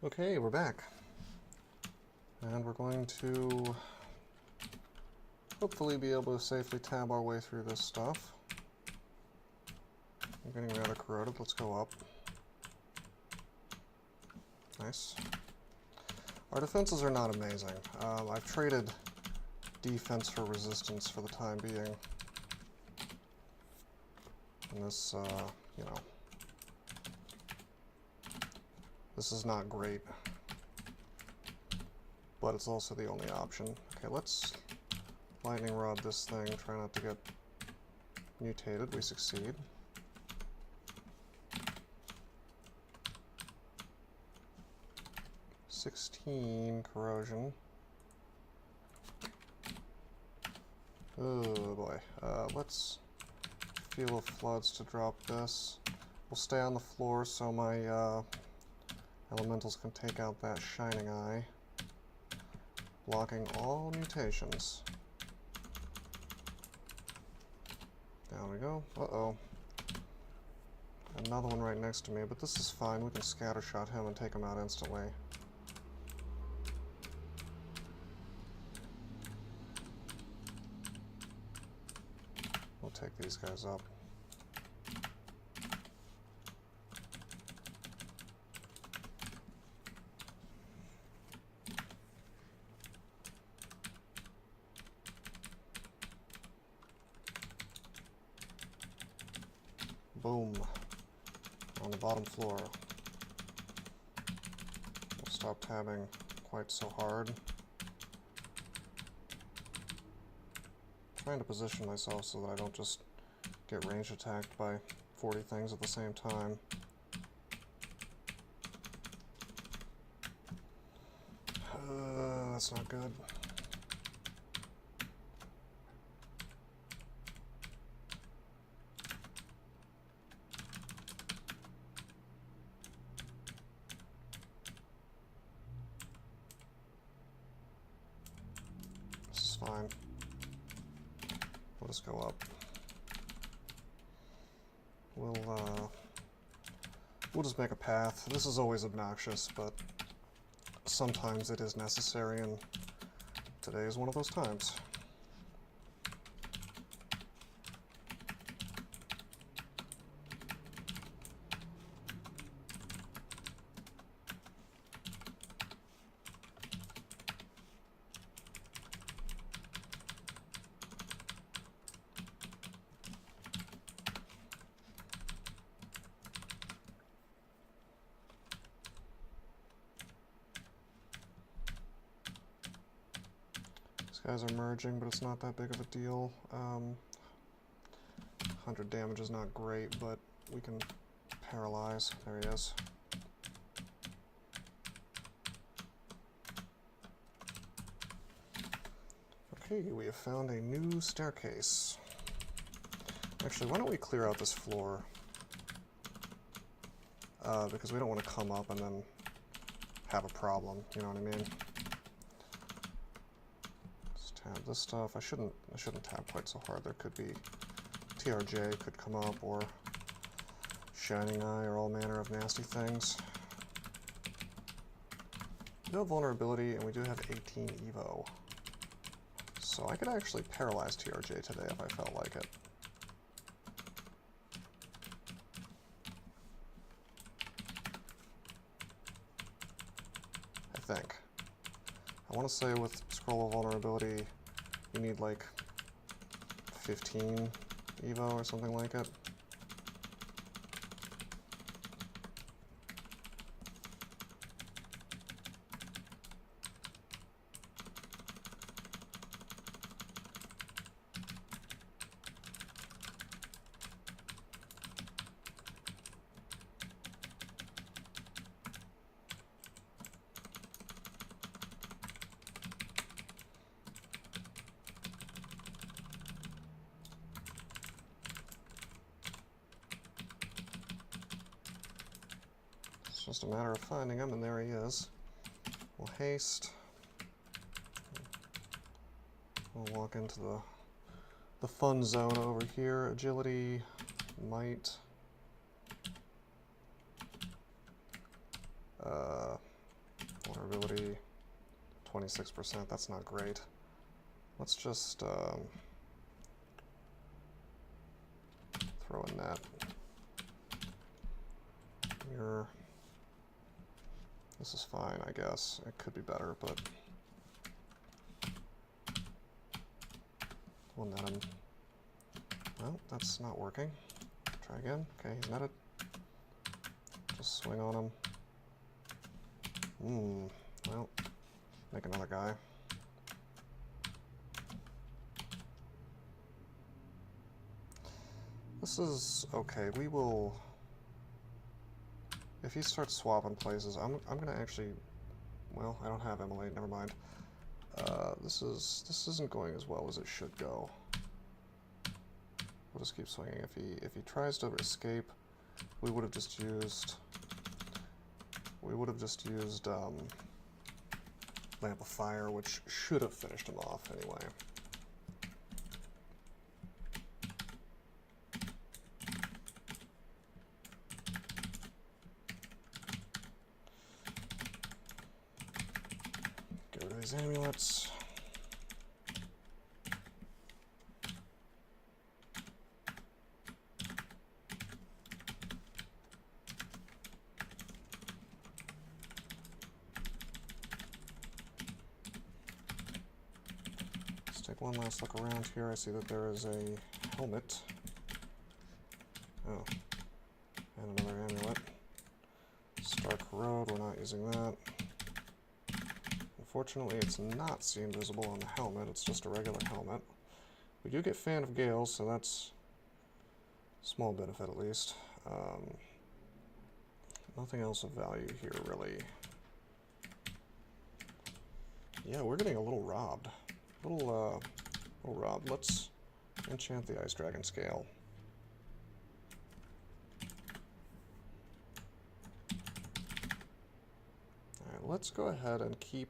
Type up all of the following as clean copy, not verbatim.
Okay, we're back. And we're going to hopefully be able to safely tab our way through this stuff. I'm getting rather corroded. Let's go up. Nice. Our defenses are not amazing. I've traded defense for resistance for the time being. And this, you know, this is not great. But it's also the only option. Okay, let's lightning rod this thing, try not to get mutated. We succeed. $16 corrosion. Oh boy. Let's Fuel of Floods to drop this. We'll stay on the floor so my elementals can take out that Shining Eye, blocking all mutations. Down we go. Uh-oh. Another one right next to me, but this is fine. We can scattershot him and take him out instantly. We'll take these guys up. Boom. On the bottom floor. We'll stop tabbing quite so hard. Trying to position myself so that I don't just get range attacked by 40 things at the same time. That's not good. This is fine. We'll just go up. We'll just make a path. This is always obnoxious, but sometimes it is necessary, and today is one of those times. Guys are merging, but it's not that big of a deal. 100 damage is not great, but we can paralyze. There he is. Okay, we have found a new staircase. Actually, why don't we clear out this floor? Because we don't want to come up and then have a problem, you know what I mean? Tab this stuff. I shouldn't tab quite so hard. There could be TRJ could come up, or Shining Eye, or all manner of nasty things. We do have vulnerability, and we do have 18 Evo. So I could actually paralyze TRJ today if I felt like it. I think. I want to say with Scroll of Vulnerability, you need like 15 Evo or something like it. Just a matter of finding him, and there he is. We'll haste. We'll walk into the fun zone over here. Agility, might. durability, 26%. That's not great. Let's just throw a net. Here. This is fine, I guess. It could be better, but we'll net him. Well, that's not working. Try again. Okay, he's netted. Just swing on him. Well, make another guy. This is okay. We will. If he starts swapping places, I'm gonna actually. Well, I don't have Emulate. Never mind. This isn't going as well as it should go. We'll just keep swinging. If he tries to escape, we would have just used. Lamp of Fire, which should have finished him off anyway. Get rid of these amulets. Take one last look around here. I see that there is a helmet. Oh. And another amulet. Stark Road, we're not using that. Unfortunately, it's not seen visible on the helmet. It's just a regular helmet. We do get Fan of Gales, so that's a small benefit at least. Nothing else of value here, really. Yeah, we're getting a little robbed. Little robbed. Let's enchant the Ice Dragon Scale. Alright, let's go ahead and keep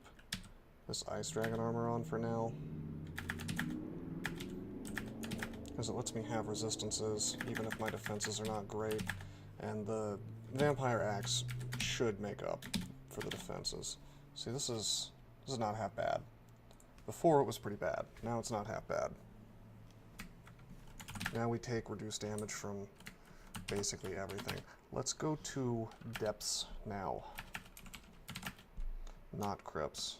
this Ice Dragon armor on for now, because it lets me have resistances even if my defenses are not great, and the Vampire Axe should make up for the defenses. See, this is not half bad. Before it was pretty bad. Now it's not half bad. Now we take reduced damage from basically everything. Let's go to Depths now. Not Crypts.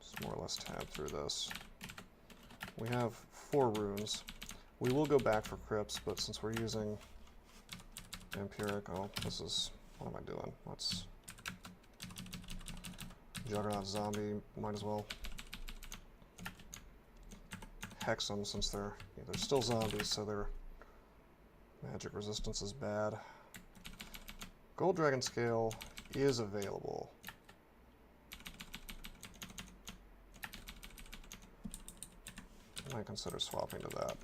Just more or less tab through this. We have 4 runes. We will go back for Crypts, but since we're using Vampiric, oh, this is, what am I doing? Let's Juggernaut Zombie, might as well hex them since they're still zombies, so their magic resistance is bad. Gold Dragon Scale is available. I might consider swapping to that.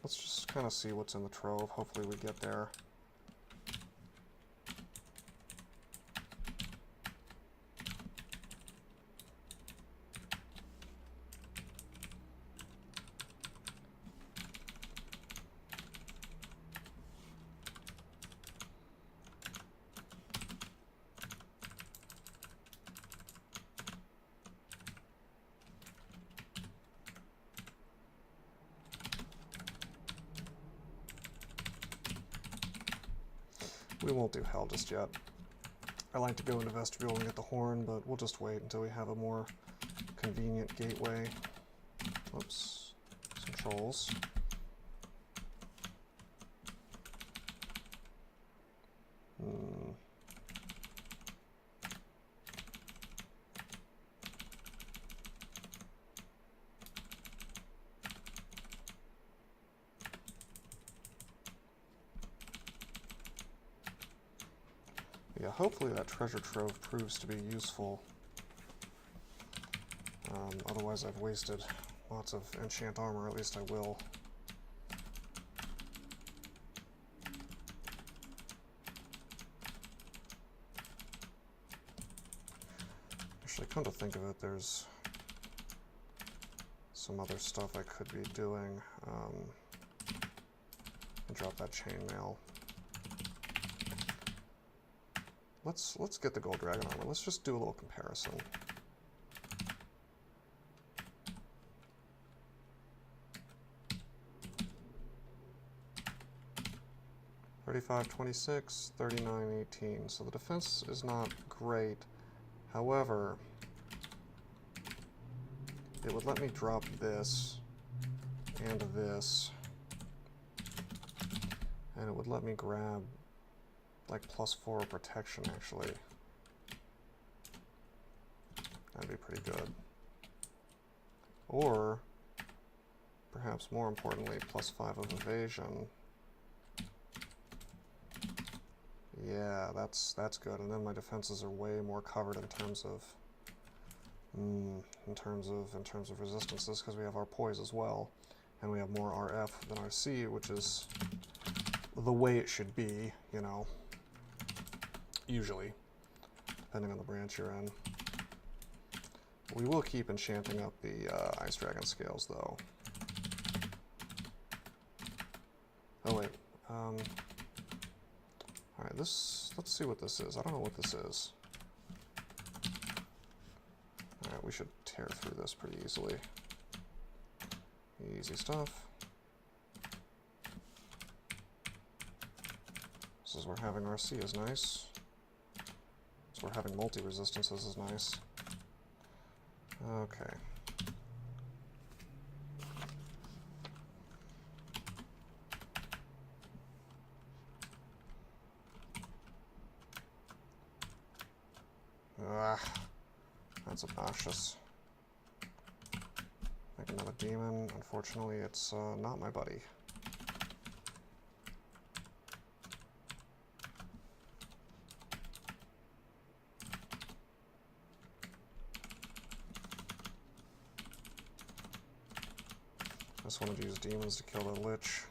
Let's just kind of see what's in the trove. Hopefully we get there. We won't do Hell just yet. I like to go into Vestibule and get the horn, but we'll just wait until we have a more convenient gateway. Oops. Some trolls. Yeah, hopefully that treasure trove proves to be useful. Otherwise I've wasted lots of enchant armor, at least I will. Actually, come to think of it, there's some other stuff I could be doing. Drop that chainmail. let's get the gold dragon armor. Let's just do a little comparison. $35, $26, $39, $18. So the defense is not great. However, it would let me drop this and this, and it would let me grab like +4 protection actually. That'd be pretty good. Or, perhaps more importantly, +5 of evasion. Yeah, that's good. And then my defenses are way more covered in terms of resistances, because we have our poise as well, and we have more RF than RC, which is the way it should be, you know. Usually, depending on the branch you're in. We will keep enchanting up the Ice Dragon scales, though. Oh wait. Alright, let's see what this is. I don't know what this is. Alright, we should tear through this pretty easily. Easy stuff. This is where having RC is nice. This is where having multi-resistances is nice. Okay. That's obnoxious. Make another demon. Unfortunately, it's not my buddy. I just wanted to use demons to kill the Lich.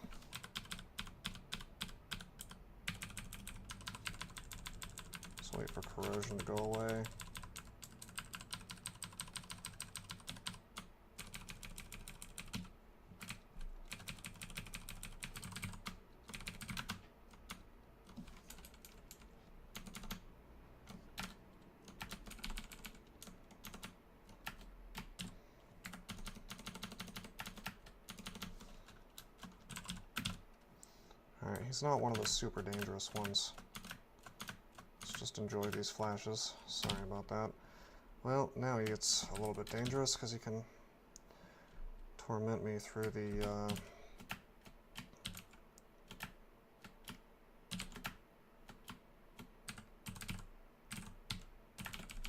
Just wait for corrosion to go away. Alright, he's not one of the super dangerous ones. Let's just enjoy these flashes. Sorry about that. Well, now he gets a little bit dangerous because he can torment me through the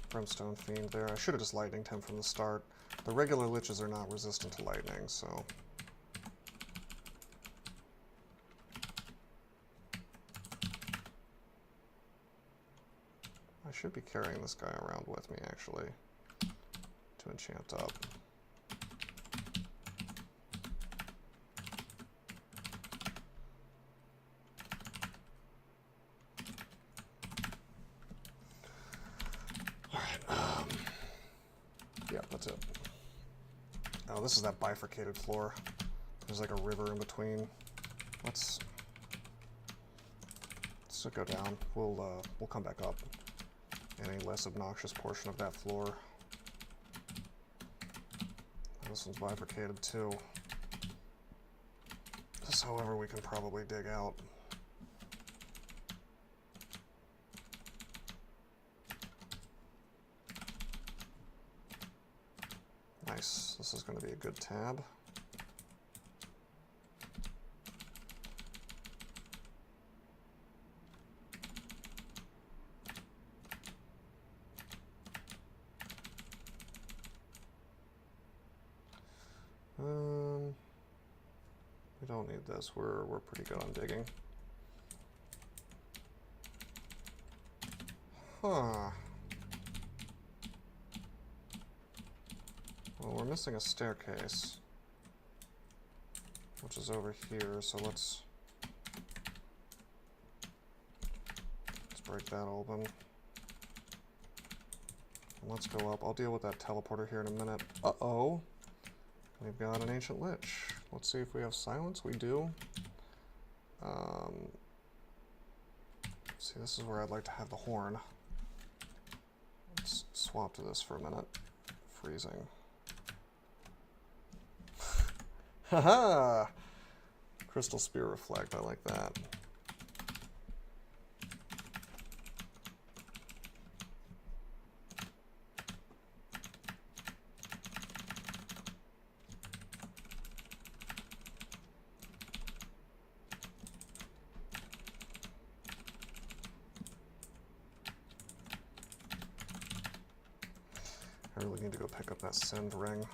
Brimstone Fiend there. I should have just lightninged him from the start. The regular Liches are not resistant to lightning, so... I should be carrying this guy around with me, actually, to enchant up. Alright, yeah, that's it. Oh, this is that bifurcated floor. There's like a river in between. Let's go down. We'll come back up. Any less obnoxious portion of that floor. This one's bifurcated too. This, however, we can probably dig out. Nice. This is going to be a good tab. We don't need this. We're pretty good on digging. Huh. Well, we're missing a staircase, which is over here, so let's break that open. And let's go up. I'll deal with that teleporter here in a minute. Uh-oh. We've got an Ancient Lich. Let's see if we have silence. We do. See, this is where I'd like to have the horn. Let's swap to this for a minute. Freezing. Haha! Crystal Spear Reflect, I like that. I really need to go pick up that Send ring.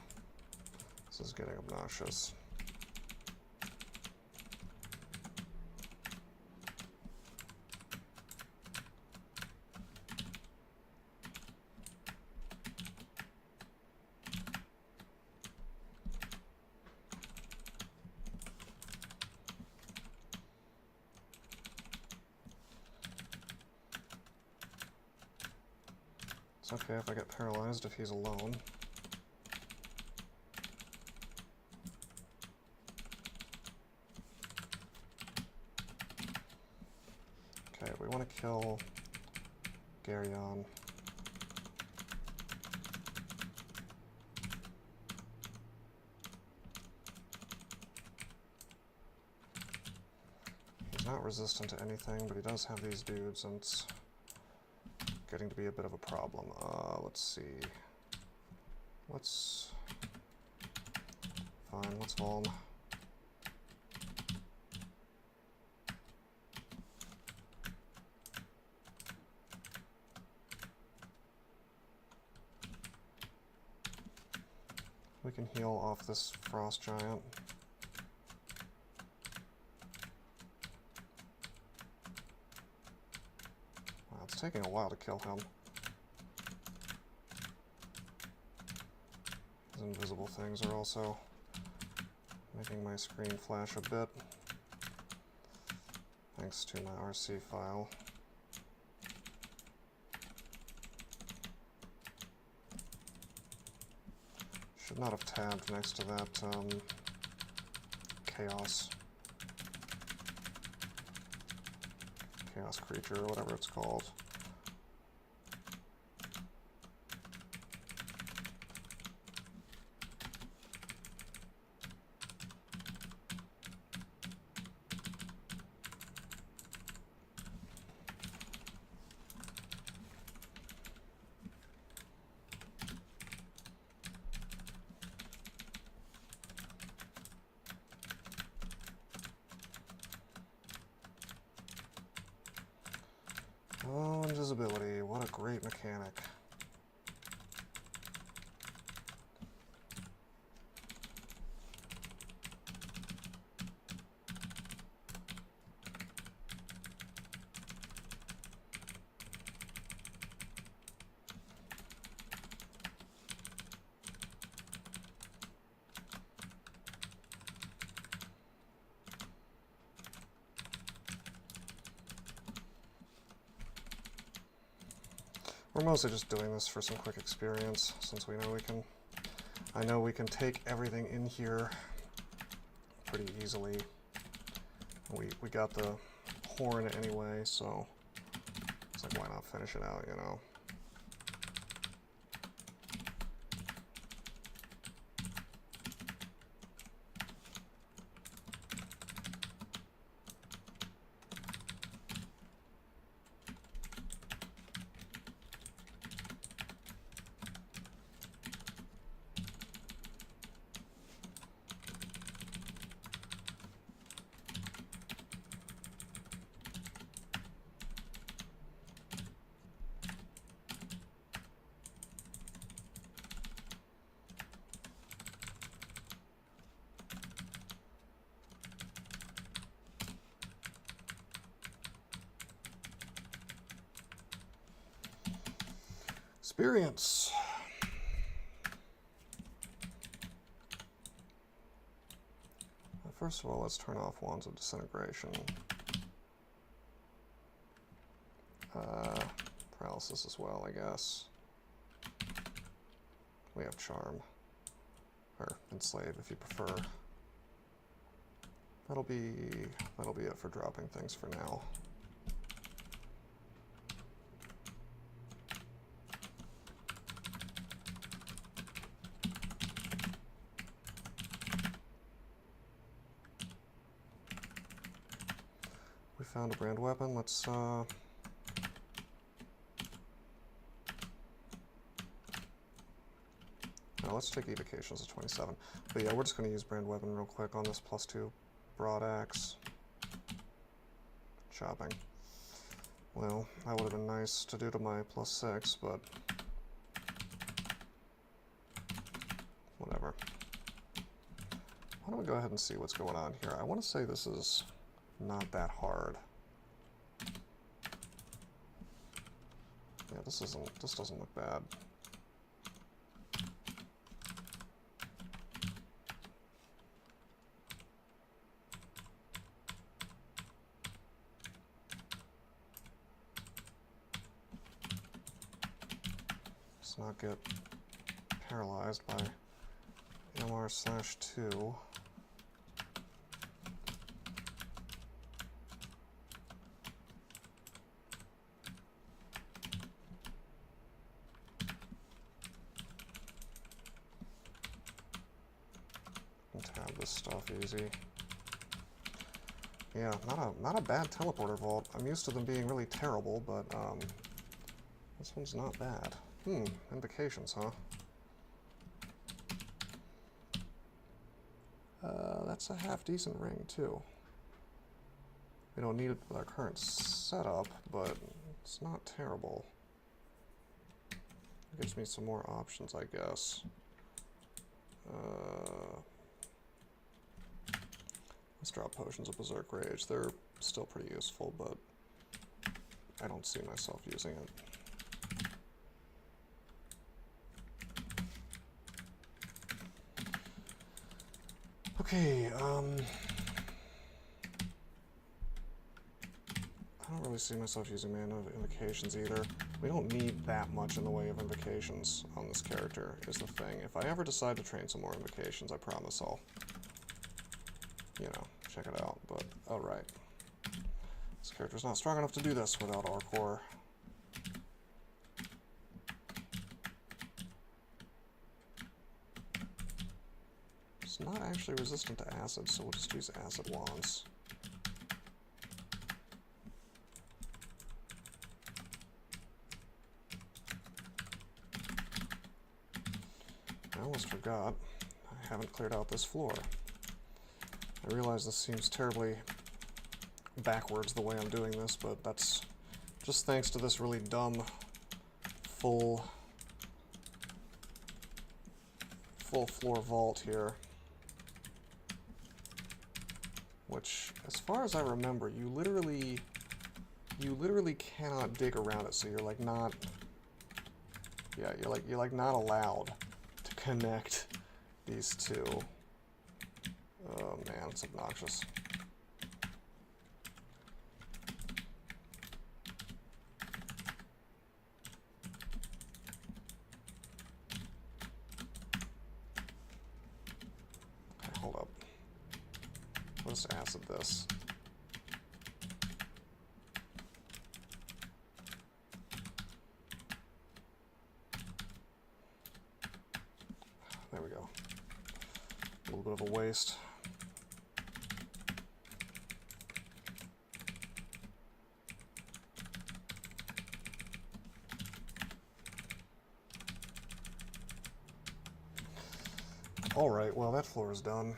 This is getting obnoxious. It's okay if I get paralyzed if he's alone. Okay, we want to kill Garyon. He's not resistant to anything, but he does have these dudes, and it's getting to be a bit of a problem. Let's see. Fine, let's Vuln. We can heal off this Frost Giant. Wow, it's taking a while to kill him. These invisible things are also making my screen flash a bit, thanks to my RC file. Should not have tabbed next to that chaos creature, or whatever it's called. Oh, invisibility, what a great mechanic. We're mostly just doing this for some quick experience, since we know I know we can take everything in here pretty easily. We got the horn anyway, so it's like, why not finish it out, you know? Experience. First of all, let's turn off Wands of Disintegration. Paralysis as well, I guess. We have Charm. Or Enslave, if you prefer. That'll be it for dropping things for now. We found a brand weapon. Let's now let's take evocations to 27. But yeah, we're just going to use brand weapon real quick on this +2 broad axe. Chopping. Well, that would have been nice to do to my +6, but whatever. Why don't we go ahead and see what's going on here? I want to say this is not that hard. Yeah, this doesn't look bad. Let's not get paralyzed by MR/2. Tab this stuff easy. Yeah, not a bad teleporter vault. I'm used to them being really terrible, but this one's not bad. Invocations, huh? That's a half-decent ring, too. We don't need it with our current setup, but it's not terrible. It gives me some more options, I guess. Let's drop potions of Berserk Rage. They're still pretty useful, but I don't see myself using it. Okay, I don't really see myself using mana invocations either. We don't need that much in the way of invocations on this character, is the thing. If I ever decide to train some more invocations, I promise I'll, you know, check it out, but alright. This character's not strong enough to do this without our core. It's not actually resistant to acid, so we'll just use acid wands. I almost forgot, I haven't cleared out this floor. I realize this seems terribly backwards the way I'm doing this, but that's just thanks to this really dumb full floor vault here. Which, as far as I remember, you literally cannot dig around it, so you're like not, yeah, you're like not allowed to connect these two. Oh man, it's obnoxious. Okay, hold up. Let's acid this. There we go. A little bit of a waste. Alright, well that floor is done.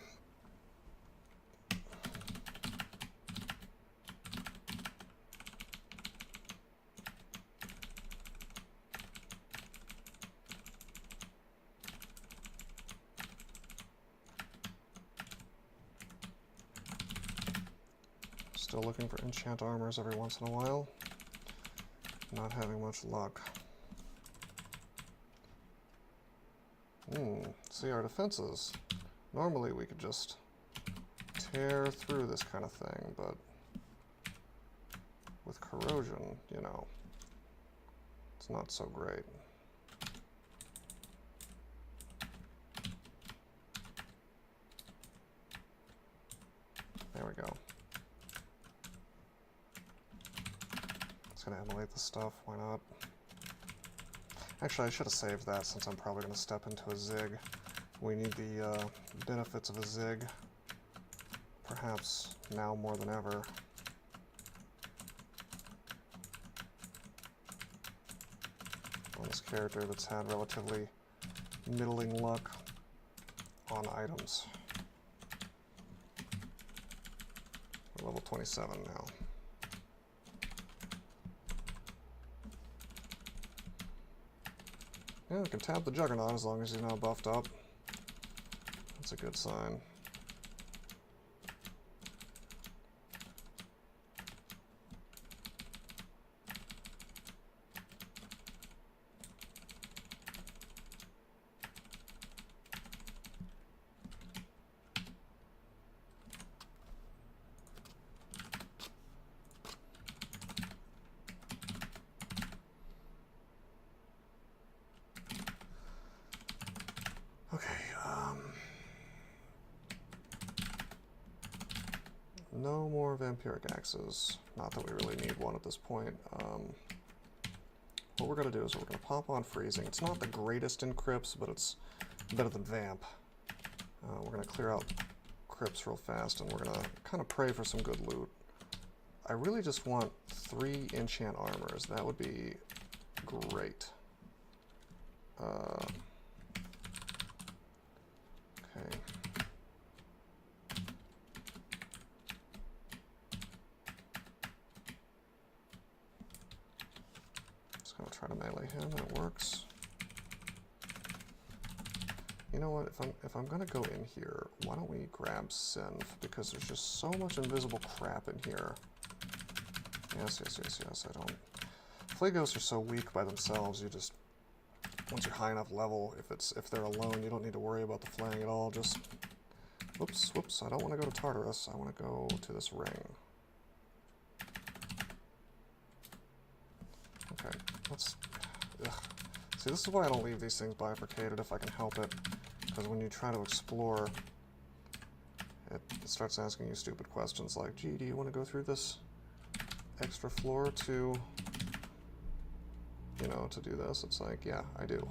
Still looking for enchant armors every once in a while. Not having much luck. See, our defenses. Normally we could just tear through this kind of thing, but with corrosion, you know, it's not so great. There we go. Just gonna emulate this stuff, why not? Actually, I should have saved that since I'm probably going to step into a zig. We need the benefits of a zig, perhaps now more than ever. on this character that's had relatively middling luck on items. We're level 27 now. Yeah, we can tap the Juggernaut as long as he's not buffed up. That's a good sign. No more vampiric axes. Not that we really need one at this point. What we're going to do is we're going to pop on freezing. It's not the greatest in crypts, but it's better than vamp. We're going to clear out crypts real fast, and we're going to kind of pray for some good loot. I really just want 3 enchant armors. That would be great. Okay. Try to melee him. That works. You know what? If I'm gonna go in here, why don't we grab Senv, because there's just so much invisible crap in here. Yes. I don't. Flay ghosts are so weak by themselves. You just, once you're high enough level, if they're alone, you don't need to worry about the flaying at all. Just whoops. I don't want to go to Tartarus. I want to go to this ring. Okay, let's... Ugh. See, this is why I don't leave these things bifurcated if I can help it. Because when you try to explore, it starts asking you stupid questions like, gee, do you want to go through this extra floor to, you know, to do this? It's like, yeah, I do.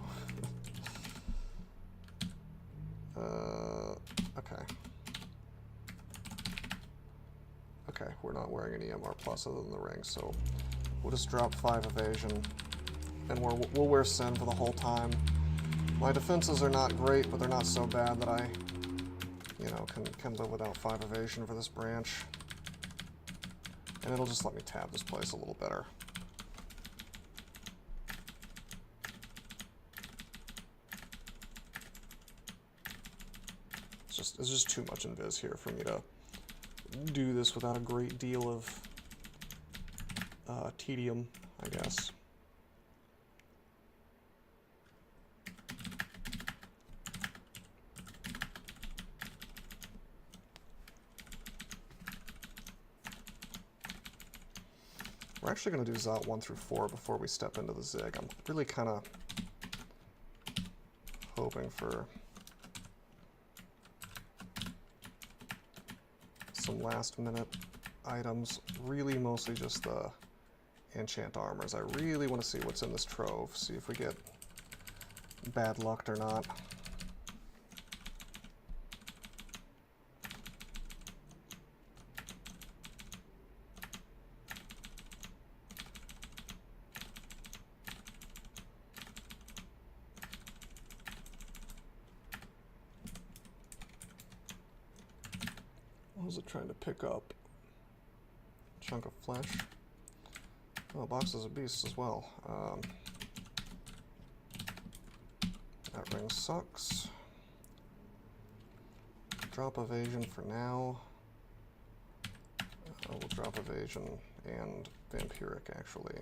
Okay. Okay, we're not wearing any MR plus other than the ring, so... We'll just drop 5 evasion, and we'll wear Sen for the whole time. My defenses are not great, but they're not so bad that I, you know, can live without 5 evasion for this branch. And it'll just let me tab this place a little better. It's just too much invis here for me to do this without a great deal of tedium, I guess. We're actually going to do Zot 1 through 4 before we step into the Zig. I'm really kind of hoping for some last-minute items, really mostly just the enchant armors. I really want to see what's in this trove, see if we get bad luck or not. What was it trying to pick up? Chunk of flesh. Oh, boxes of beasts as well. That ring sucks. Drop evasion for now. We'll drop evasion and vampiric, actually.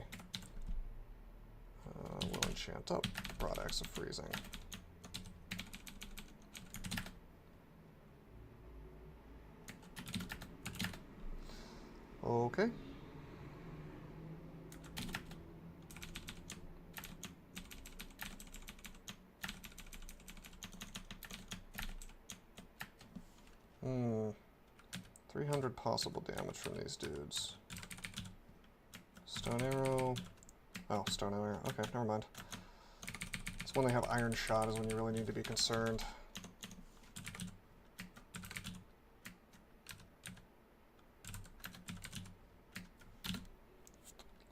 We'll enchant up Broad Axe of Freezing. Okay. Hmm. 300 possible damage from these dudes. Stone arrow. Oh, stone arrow. Okay, never mind. It's when they have iron shot is when you really need to be concerned.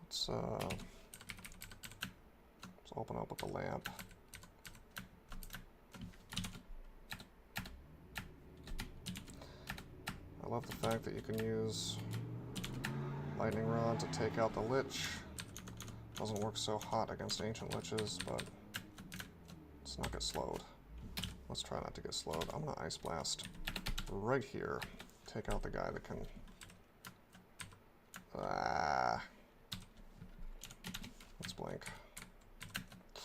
Let's open up with the lamp. I love the fact that you can use lightning rod to take out the lich. Doesn't work so hot against ancient liches, but let's not get slowed. Let's try not to get slowed. I'm gonna ice blast right here. Take out the guy that can. Let's blink. I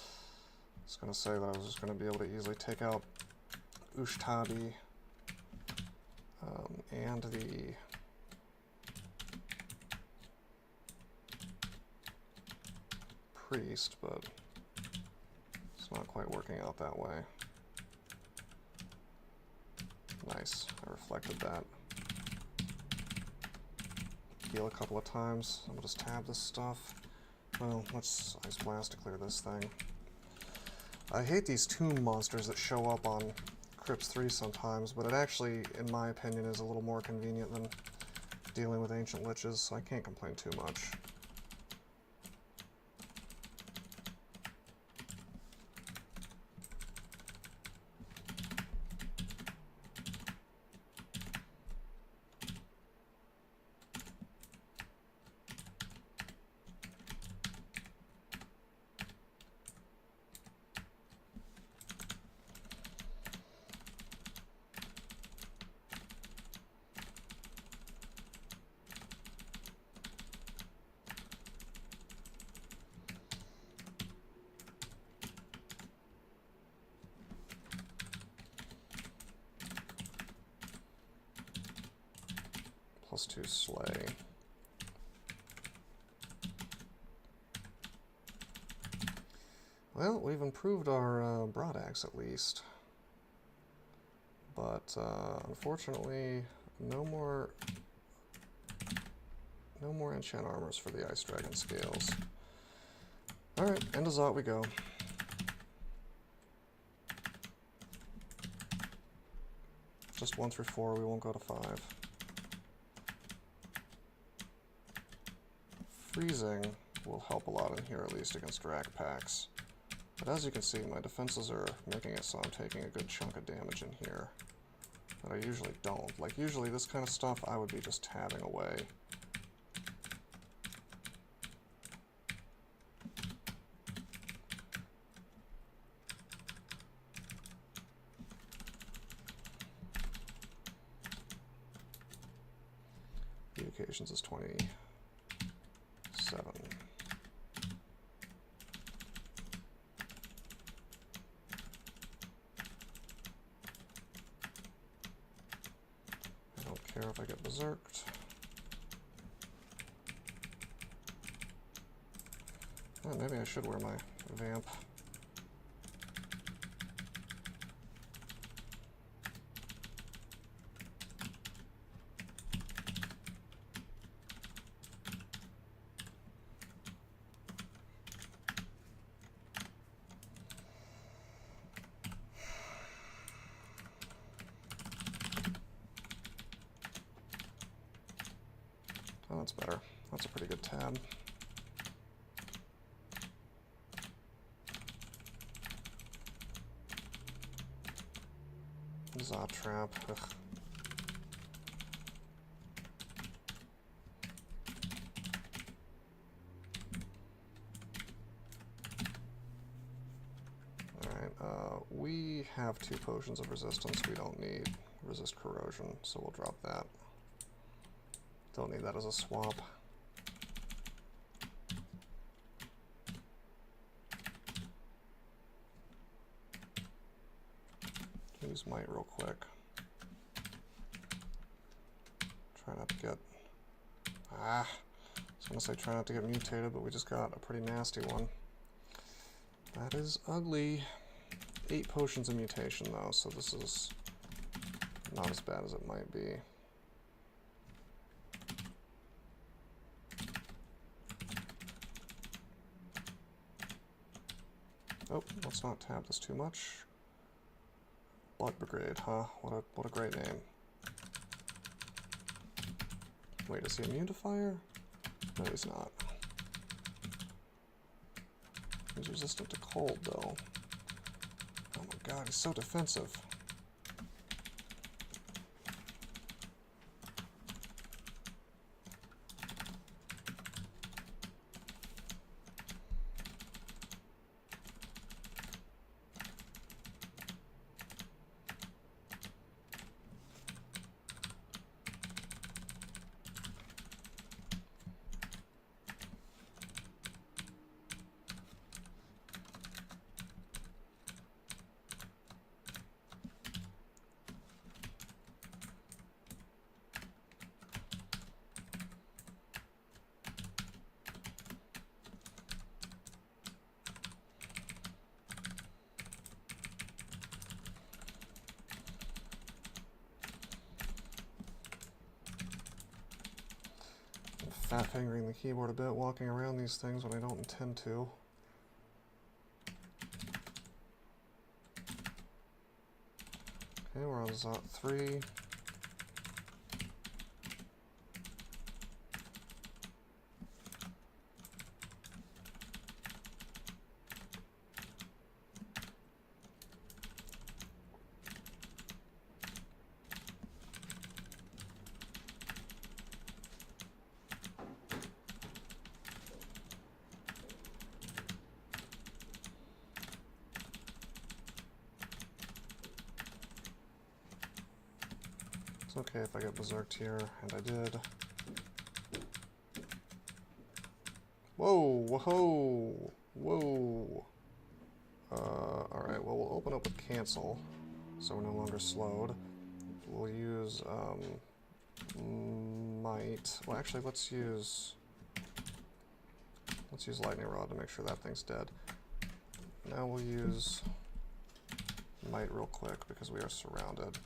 was gonna say that I was just gonna be able to easily take out Ushtabi and the priest, but it's not quite working out that way. Nice, I reflected that. Heal a couple of times. I'm gonna just tab this stuff. Well, let's Ice Blast to clear this thing. I hate these tomb monsters that show up on Crypts 3 sometimes, but it actually, in my opinion, is a little more convenient than dealing with ancient liches, so I can't complain too much. +2 slay. Well, we've improved our broad axe at least, but unfortunately, no more enchant armors for the Ice Dragon scales. All right, end of Zot we go. Just 1 through 4. We won't go to 5. Freezing will help a lot in here, at least against drag packs. But as you can see, my defenses are making it so I'm taking a good chunk of damage in here that I usually don't. Like, usually this kind of stuff I would be just tabbing away. Beautifications is 27. I don't care if I get berserked. Oh, maybe I should wear my vamp. Oh, that's better. That's a pretty good tab. Zot trap. Ugh. Alright, we have 2 potions of resistance. We don't need resist corrosion, so we'll drop that. Don't need that as a swap. Use might real quick. Try not to get... I was gonna say try not to get mutated, but we just got a pretty nasty one. That is ugly. 8 potions of mutation though, so this is not as bad as it might be. Oh, let's not tab this too much. Blood Brigade, huh? What a great name. Wait, is he immune to fire? No, he's not. He's resistant to cold, though. Oh my god, he's so defensive. Fat fingering the keyboard a bit, walking around these things when I don't intend to. Okay, we're on Zot 3. It's okay if I get berserked here, and I did. Whoa, whoa, whoa. Alright, well, we'll open up with cancel, so we're no longer slowed. We'll use, might. Well, actually, let's use lightning rod to make sure that thing's dead. Now we'll use might real quick, because we are surrounded.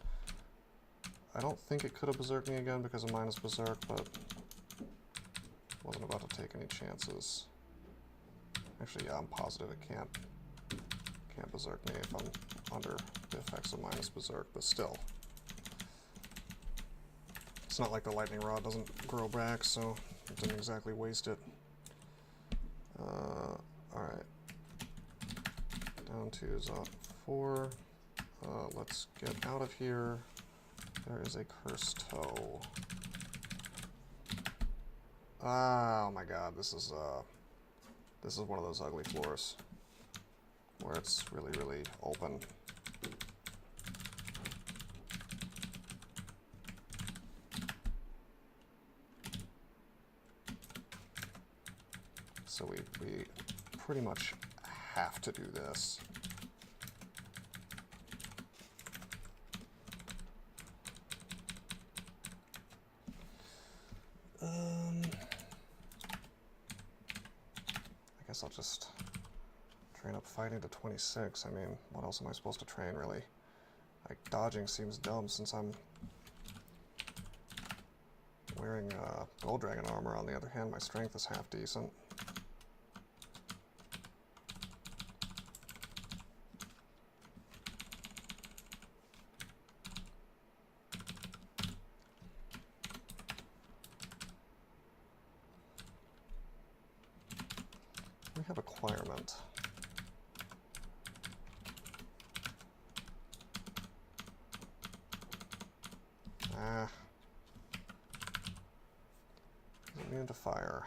I don't think it could have berserked me again because of minus berserk, but wasn't about to take any chances. Actually, yeah, I'm positive it can't berserk me if I'm under the effects of minus berserk, but still. It's not like the lightning rod doesn't grow back, so it didn't exactly waste it. Alright. Down to Zot 4. Let's get out of here. There is a cursed toe. Oh my god, this is one of those ugly floors where it's really, really open. So we pretty much have to do this. I guess I'll just train up fighting to 26. I mean, what else am I supposed to train, really? Like, dodging seems dumb since I'm wearing Gold Dragon armor. On the other hand, my strength is half decent. We have acquirement. Ah. Immune to fire.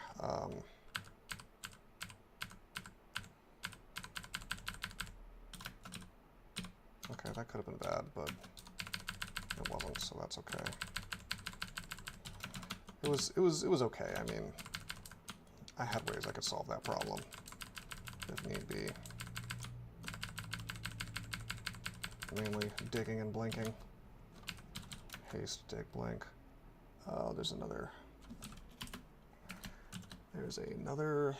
Okay, that could have been bad, but it wasn't, so that's okay. It was okay. I mean, I had ways I could solve that problem if need be. Mainly digging and blinking. Haste, dig, blink. Oh, there's another. There's another.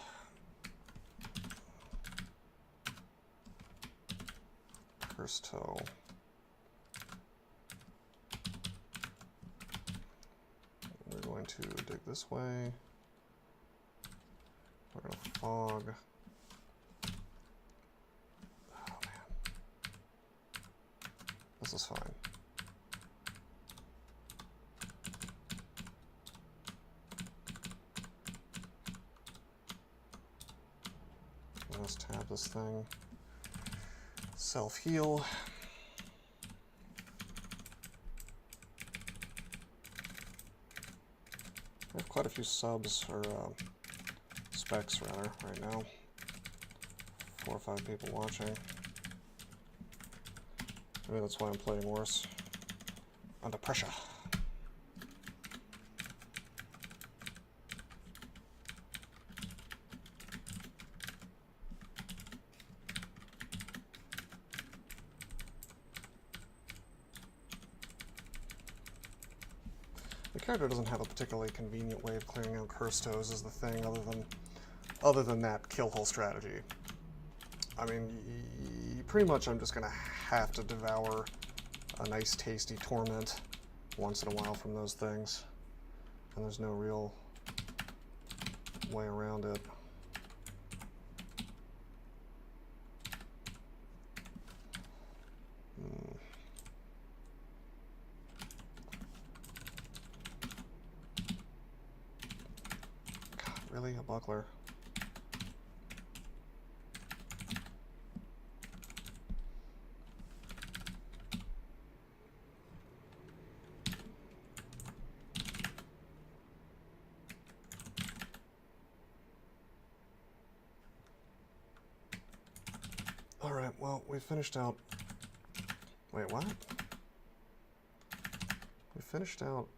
Cursed toe. We're going to dig this way. We're going to fog. Oh man. This is fine. let's tab this thing. Self-heal. We have quite a few subs, or specs rather, right now. 4 or 5 people watching. Maybe that's why I'm playing worse. Under pressure. The character doesn't have a particularly convenient way of clearing out curse toes is the thing, other than that kill hole strategy. I mean, pretty much I'm just gonna have to devour a nice tasty torment once in a while from those things. And there's no real way around it. God, really? A buckler? Alright, well, we finished out... Wait, what? We finished out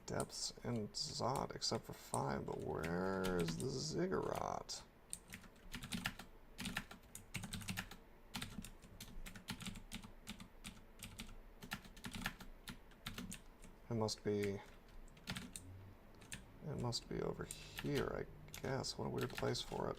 Depths and Zod, except for 5, but where's the Ziggurat? It must be over here, I guess. What a weird place for it.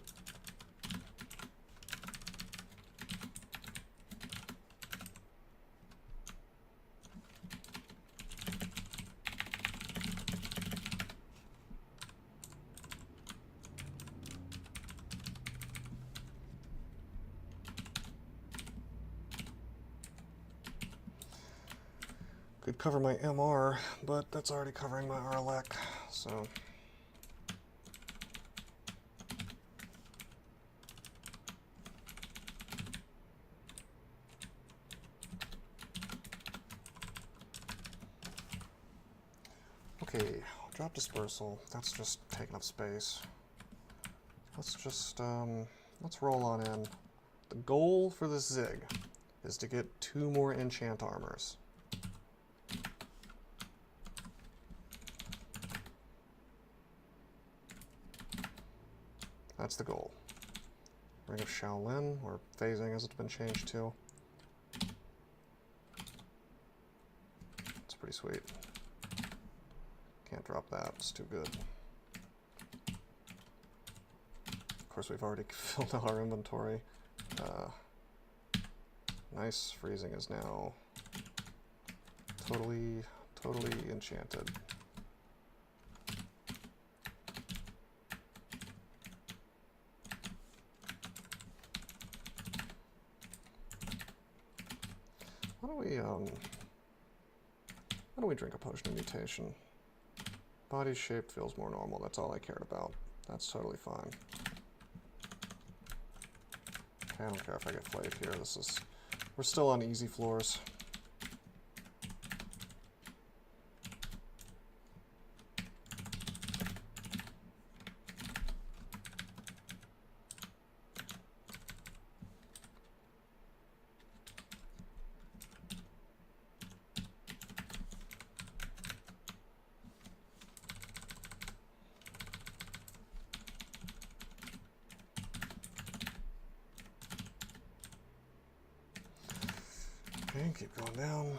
Could cover my MR, but that's already covering my RLEC, so... Okay, drop dispersal. That's just taking up space. Let's just, let's roll on in. The goal for this Zig is to get 2 more enchant armors. That's the goal. Ring of Shaolin, or phasing as it's been changed to. It's pretty sweet. Can't drop that, it's too good. Of course, we've already filled out our inventory. Nice, freezing is now totally enchanted. Why don't we drink a potion of mutation? Body shape feels more normal, that's all I cared about. That's totally fine. Okay, I don't care if I get flayed here, we're still on easy floors. Okay, keep going down.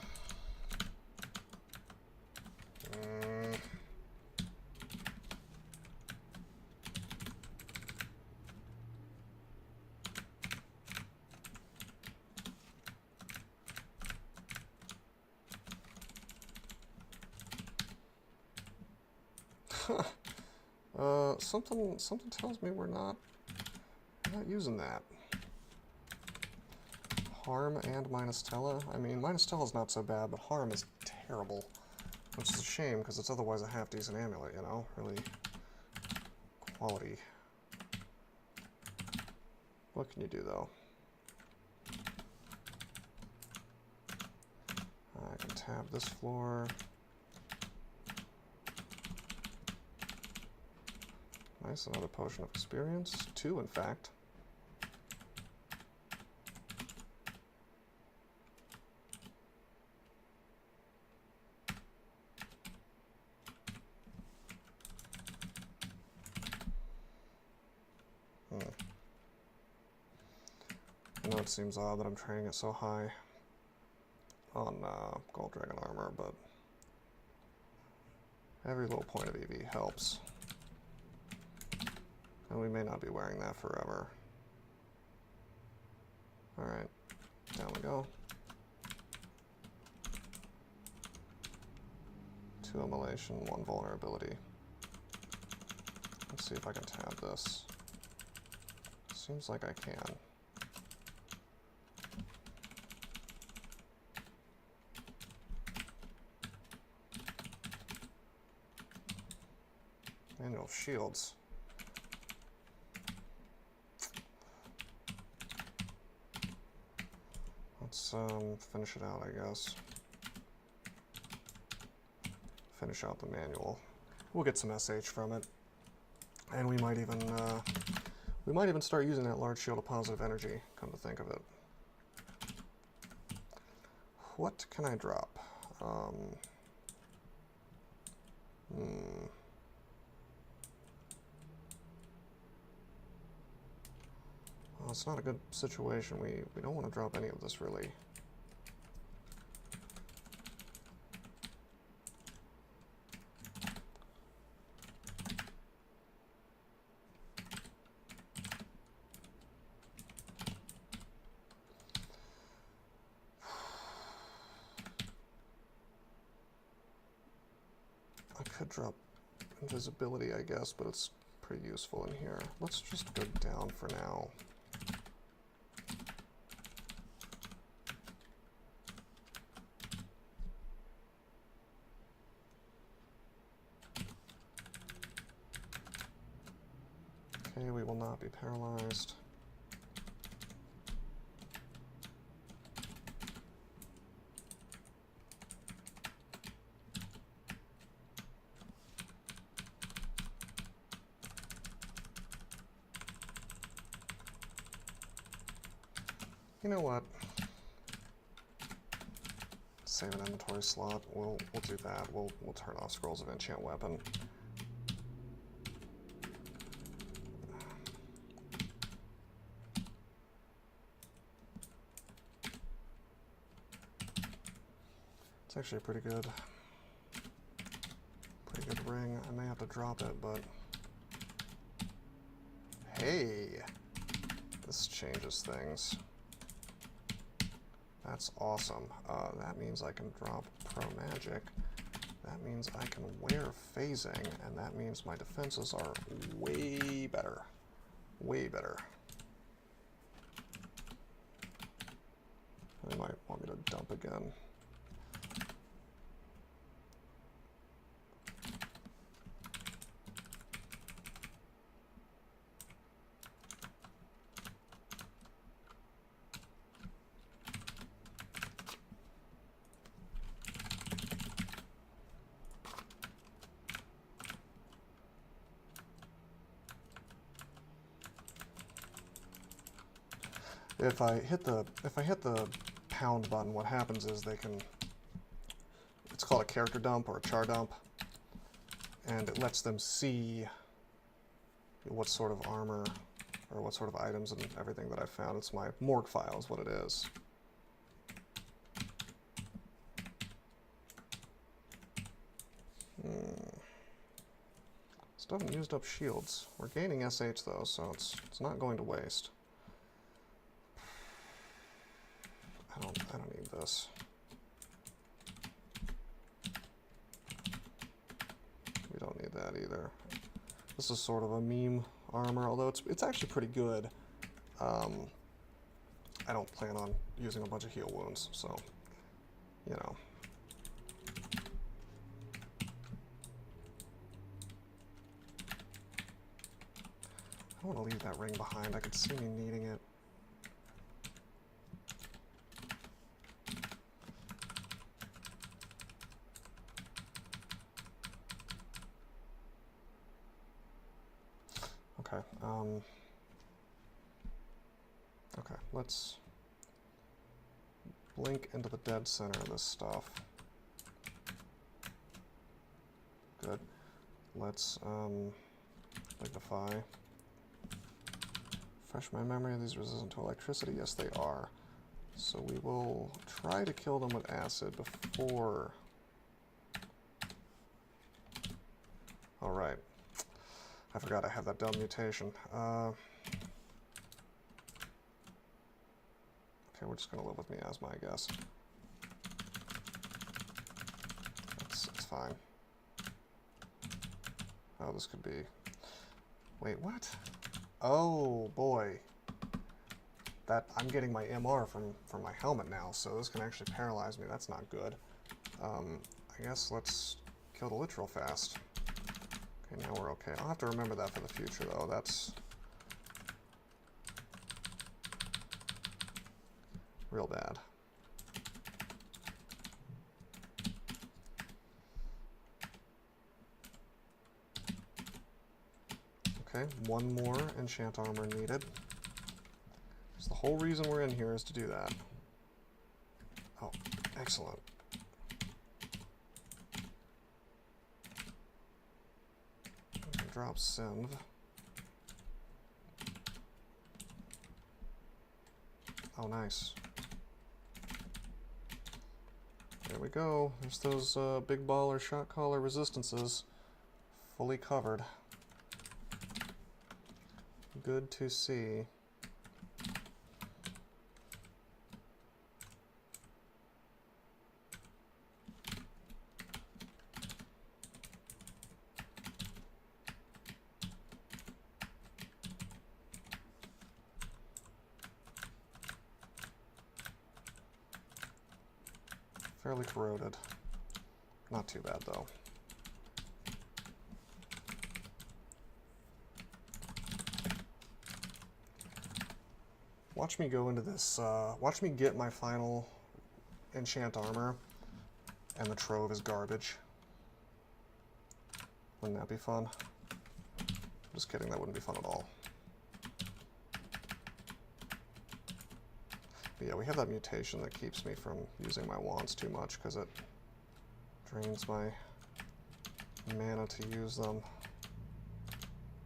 Something tells me we're not using that. Harm and minus Tella. I mean, minus Tella is not so bad, but harm is terrible. Which is a shame, because it's otherwise a half-decent amulet, you know? Really quality What can you do, though? I can tab this floor. Nice, another potion of experience. 2, in fact. I know it seems odd that I'm training it so high on Gold Dragon armor, but every little point of EV helps. And we may not be wearing that forever. Alright, down we go. 2 immolation, 1 vulnerability. Let's see if I can tab this. Seems like I can. Manual shields. Let's finish it out, I guess. Finish out the manual. We'll get some SH from it, and we might even start using that large shield of positive energy. Come to think of it, what can I drop? Well, it's not a good situation. We don't want to drop any of this, really. I could drop invisibility, I guess, but it's pretty useful in here. Let's just go down for now. Okay, we will not be paralyzed. You know what? Save an inventory slot. We'll do that. We'll turn off Scrolls of Enchant Weapon. It's actually a pretty good ring. I may have to drop it, but hey, this changes things. That's awesome. That means I can drop Pro Magic. That means I can wear phasing, and that means my defenses are way better. Way better. They might want me to dump again. If I hit the pound button, what happens is it's called a character dump or a char dump, and it lets them see what sort of armor or what sort of items and everything that I found. It's my morgue file is what it is. Still haven't used up shields. We're gaining SH though, so it's not going to waste. I don't need this. We don't need that either. This is sort of a meme armor, although it's actually pretty good. I don't plan on using a bunch of heal wounds, so you know. I don't want to leave that ring behind. I could see me needing it. Okay, okay, let's blink into the dead center of this stuff. Good. Let's, lignify. Refresh my memory. Are these resistant to electricity? Yes, they are. So we will try to kill them with acid before... Alright. I forgot I have that dumb mutation. Okay, we're just going to live with miasma, I guess. It's fine. Oh, this could be... Wait, what? Oh, boy. I'm getting my MR from my helmet now, so this can actually paralyze me. That's not good. I guess let's kill the lich real fast. Okay, now we're okay. I'll have to remember that for the future, though. That's real bad. Okay, one more enchant armor needed. So the whole reason we're in here is to do that. Oh, excellent. Drop Synv. Oh, nice. There we go. There's those big baller shot caller resistances fully covered. Good to see. Fairly corroded. Not too bad, though. Watch me go into this, watch me get my final enchant armor, and the trove is garbage. Wouldn't that be fun? Just kidding, that wouldn't be fun at all. But yeah, we have that mutation that keeps me from using my wands too much, because it drains my mana to use them.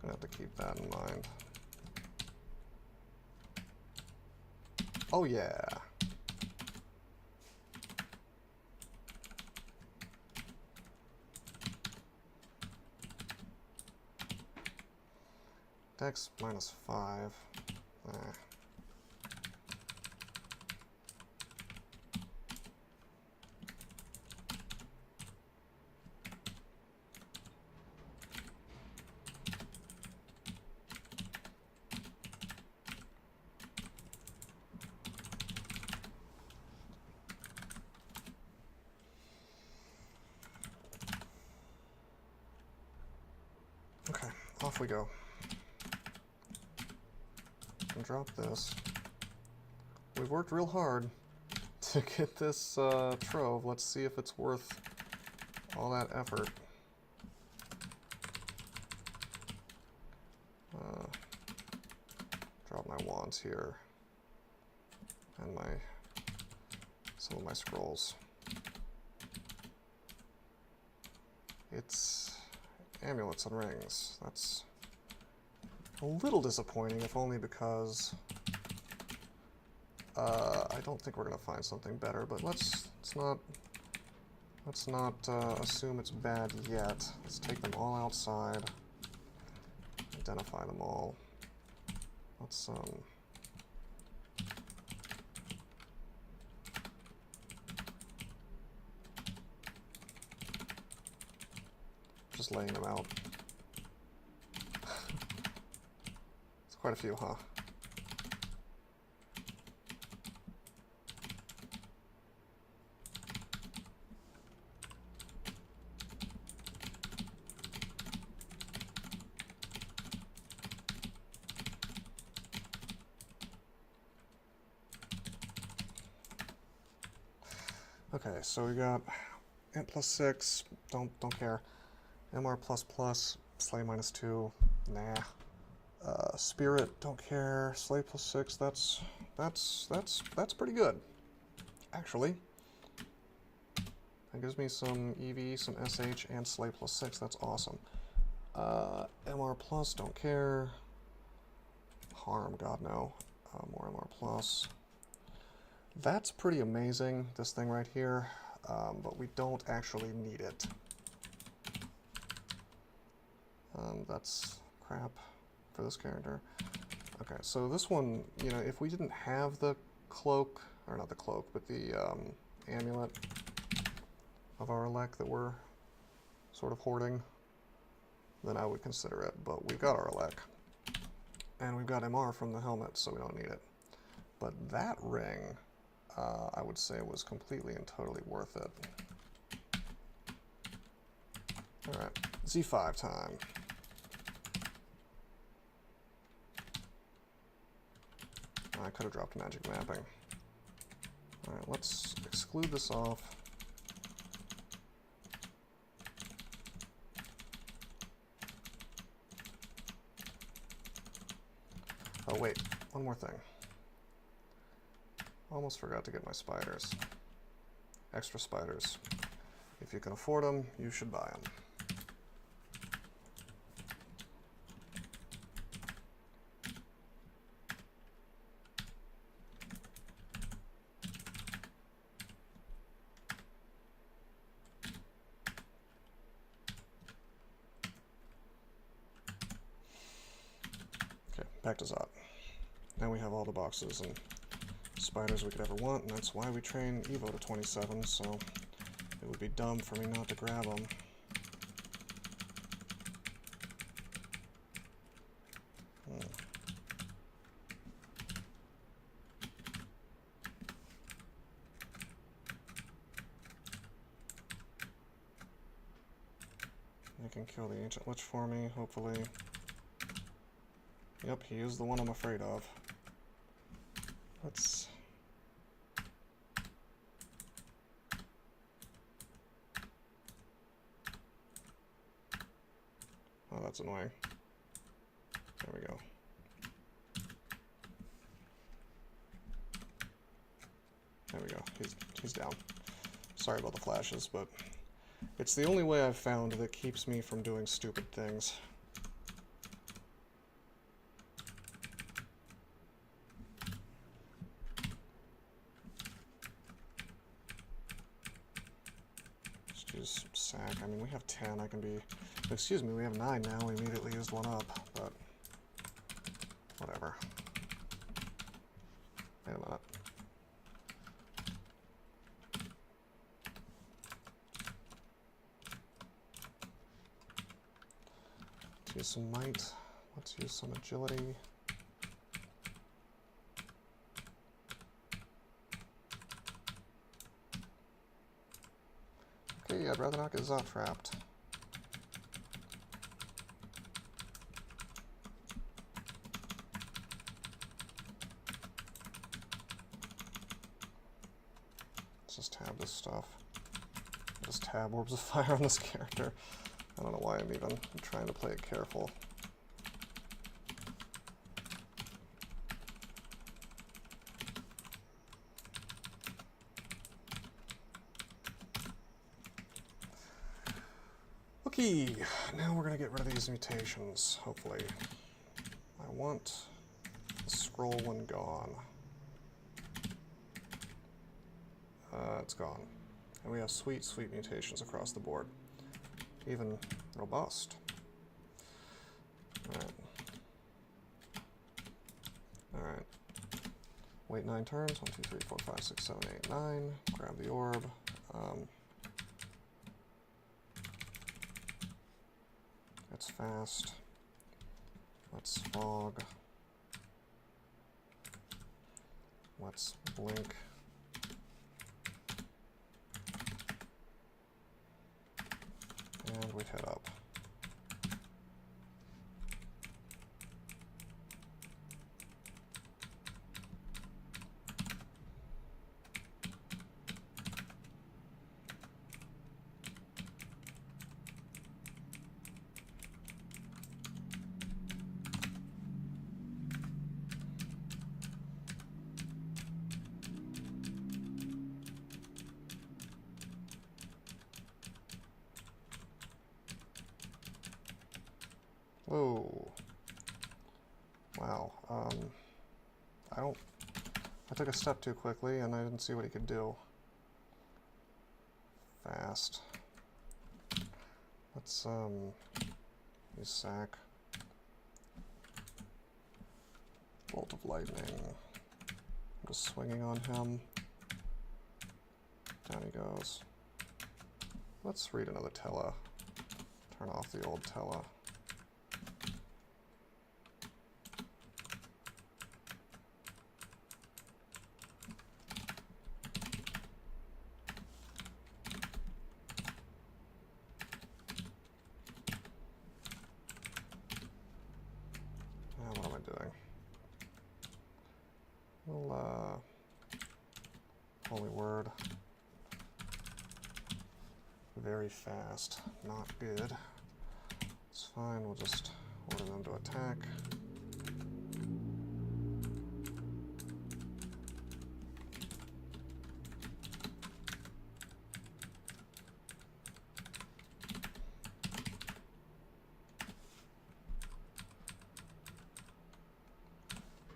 Gonna have to keep that in mind. Oh yeah! Dex -5. Okay, off we go. And drop this. We've worked real hard to get this trove. Let's see if it's worth all that effort. Drop my wands here. And some of my scrolls. It's amulets and rings. That's a little disappointing, if only because I don't think we're gonna find something better. But let's not assume it's bad yet. Let's take them all outside. Identify them all. Let's just laying them out. It's quite a few, huh? Okay, so we got int +6, don't care. MR ++, slay -2, nah. Spirit, don't care. Slay +6, that's pretty good, actually. That gives me some EV, some SH, and slay +6. That's awesome. MR+, don't care. Harm, god no. More MR+. That's pretty amazing, this thing right here, but we don't actually need it. That's crap for this character. Okay, so this one, you know, if we didn't have the cloak, or not the cloak, but the amulet of our elect that we're sort of hoarding, then I would consider it. But we've got our elect, and we've got MR from the helmet, so we don't need it. But that ring, I would say, was completely and totally worth it. Alright, Z5 time. I could have dropped magic mapping. Alright, let's exclude this off. Oh wait, one more thing. Almost forgot to get my spiders. Extra spiders. If you can afford them, you should buy them. Okay, back to Zot. Now we have all the boxes and spiders we could ever want, and that's why we train Evo to 27, so it would be dumb for me not to grab them. I can kill the Ancient Lich for me, hopefully. Yep, he is the one I'm afraid of. Let's... Oh, that's annoying. There we go. There we go. He's down. Sorry about the flashes, but it's the only way I've found that keeps me from doing stupid things. Just use sack. I mean, we have 10. I can be... Excuse me, we have 9 now. We immediately used one up, but... Whatever. Wait a minute. Let's use some might. Let's use some agility. Okay, I'd rather not get Zot trapped. Let's just tab this stuff. Just tab Orbs of Fire on this character. I don't know why I'm even trying to play it careful. Okay, now we're gonna get rid of these mutations, hopefully. I want the scroll one gone. It's gone. And we have sweet, sweet mutations across the board. Even robust. Alright. Alright. Wait 9 turns. 1, 2, 3, 4, 5, 6, 7, 8, 9. Grab the orb. It's fast. Let's fog. Let's blink. And we head up. Whoa. Wow. I took a step too quickly and I didn't see what he could do. Fast. Let's, use sack. Bolt of lightning. I'm just swinging on him. Down he goes. Let's read another Tella. Turn off the old Tella. What am I doing? Well, holy word. Very fast. Not good. It's fine, we'll just order them to attack.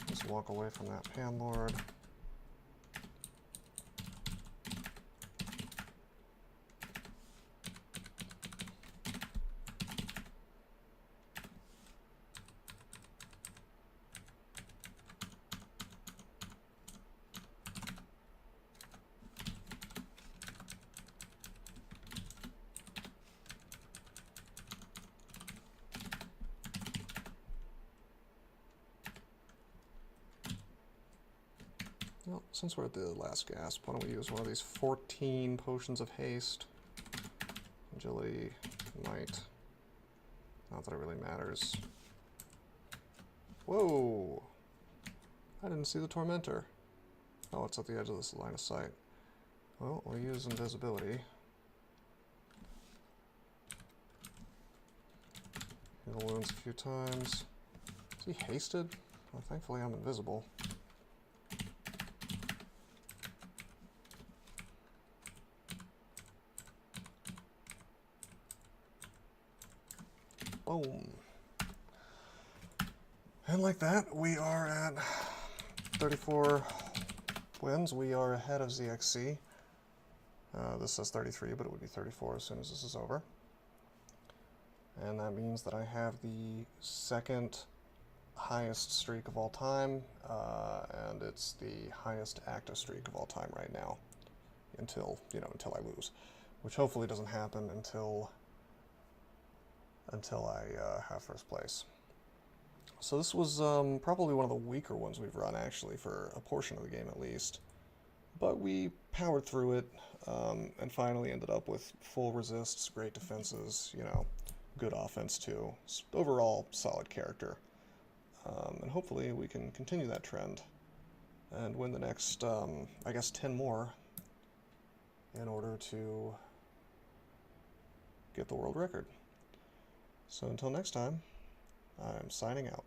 Just walk away from that Panlord. Well, since we're at the last gasp, why don't we use one of these 14 potions of haste? Agility, might. Not that it really matters. Whoa! I didn't see the Tormentor. Oh, it's at the edge of this line of sight. Well, we'll use invisibility. Heal wounds a few times. Is he hasted? Well, thankfully I'm invisible. Boom. And like that, we are at 34 wins. We are ahead of ZXC. This says 33, but it would be 34 as soon as this is over. And that means that I have the second highest streak of all time, and it's the highest active streak of all time right now, until I lose, which hopefully doesn't happen until I have first place. So this was probably one of the weaker ones we've run, actually, for a portion of the game at least. But we powered through it, and finally ended up with full resists, great defenses, good offense too. Overall, solid character. And hopefully we can continue that trend and win the next, I guess, 10 more in order to get the world record. So until next time, I'm signing out.